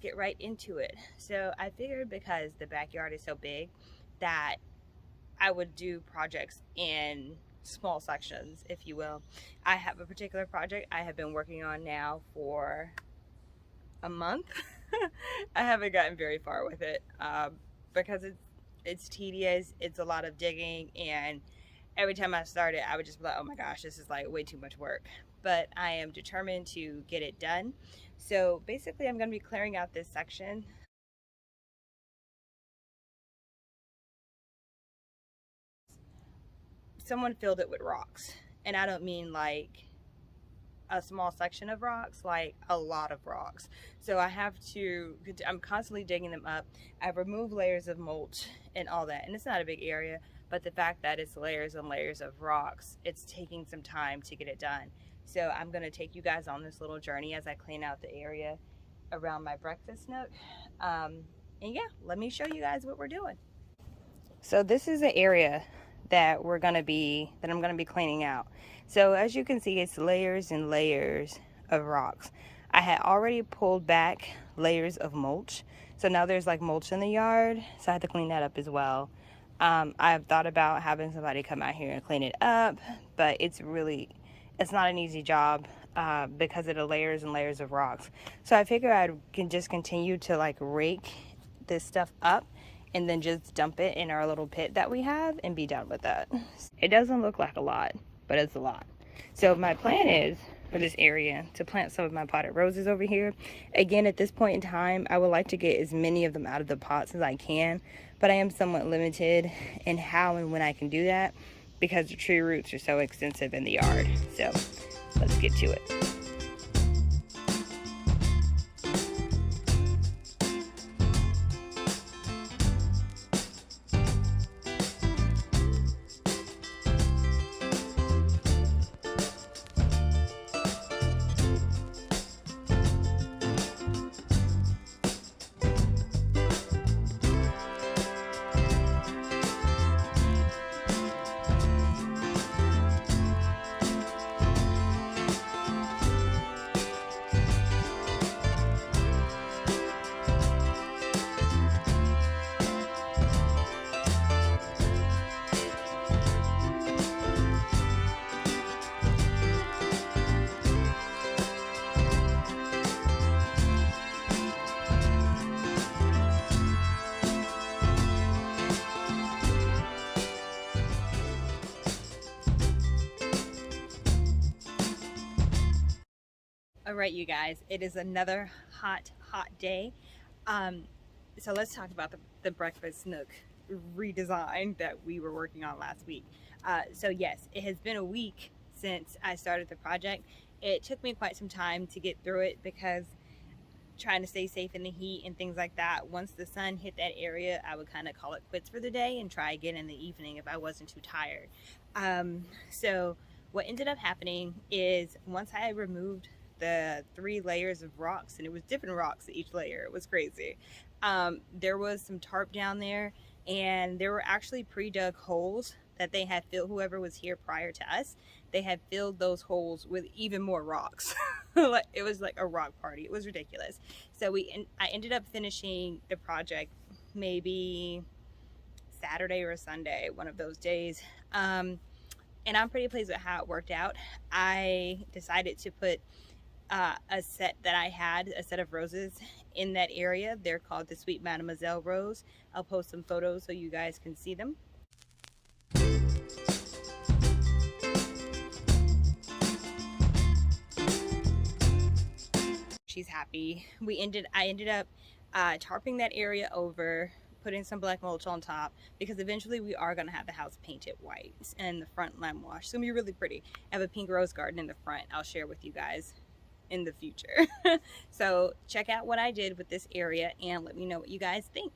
get right into it. So I figured because the backyard is so big that I would do projects in small sections, if you will. I have a particular project I have been working on now for a month. I haven't gotten very far with it because it's tedious. It's a lot of digging, and every time I start it, I would just be like, oh my gosh, this is like way too much work. But I am determined to get it done. So basically, I'm going to be clearing out this section. Someone filled it with rocks, and I don't mean like a small section of rocks, like a lot of rocks. So I'm constantly digging them up. I've removed layers of mulch and all that, and it's not a big area, but the fact that it's layers and layers of rocks, it's taking some time to get it done. So I'm going to take you guys on this little journey as I clean out the area around my breakfast nook. And yeah, let me show you guys what we're doing. So this is the area that I'm gonna be cleaning out. So as you can see, it's layers and layers of rocks. I had already pulled back layers of mulch, so now there's like mulch in the yard, so I had to clean that up as well. I've thought about having somebody come out here and clean it up, but it's not an easy job because of the layers and layers of rocks. So I figure I can just continue to like rake this stuff up and then just dump it in our little pit that we have and be done with that. It doesn't look like a lot, but it's a lot. So my plan is for this area to plant some of my potted roses over here. Again, at this point in time, I would like to get as many of them out of the pots as I can, but I am somewhat limited in how and when I can do that because the tree roots are so extensive in the yard. So let's get to it. All right, you guys, it is another hot day. Um, so let's talk about the breakfast nook redesign that we were working on last week. So yes, it has been a week since I started the project. It took me quite some time to get through it because trying to stay safe in the heat and things like that. Once the sun hit that area, I would kind of call it quits for the day and try again in the evening if I wasn't too tired. So what ended up happening is once I removed the 3 layers of rocks, and it was different rocks at each layer, it was crazy. There was some tarp down there, and there were actually pre-dug holes that they had filled. Whoever was here prior to us, they had filled those holes with even more rocks. Like, it was like a rock party. It was ridiculous. So I ended up finishing the project maybe Saturday or Sunday, one of those days. And I'm pretty pleased with how it worked out. I decided to put a set of roses in that area. They're called the Sweet Mademoiselle rose. I'll post some photos so you guys can see them. She's happy. I ended up tarping that area over, putting some black mulch on top, because eventually we are going to have the house painted white and the front lime wash. It's going to be really pretty. I have a pink rose garden in the front. I'll share with you guys in the future. So check out what I did with this area and let me know what you guys think.